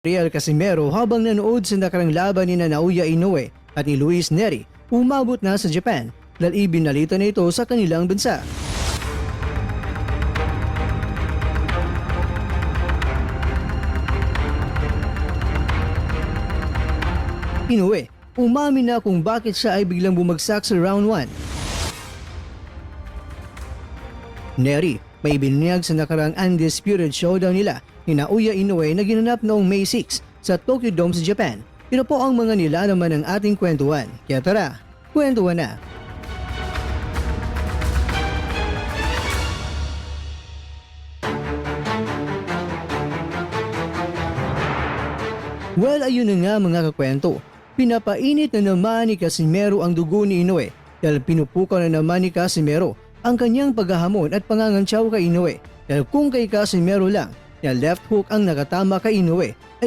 Real Casimero habang nanood sa nakarang laban ni Naoya Inoue at ni Luis Neri, umabot na sa Japan dahil ibinalita na ito sa kanilang bansa. Inoue, umamin na kung bakit siya ay biglang bumagsak sa round 1. Neri, may binunyag sa nakarang undisputed showdown nila ni Naoya Inoue na ginanap noong May 6 sa Tokyo Dome sa Japan. Ito po ang mga nilalaman ng ating kwentuhan. Kaya tara, kwentuhan na! Well, ayun na nga mga kakwento. Pinapainit na naman ni Casimero ang dugo ni Inoue dahil pinupukaw na naman ni Casimero ang kanyang paghahamon at pangangantsaw kay Inoue dahil kung kay Casimero lang na left hook ang nakatama kay Inoue ay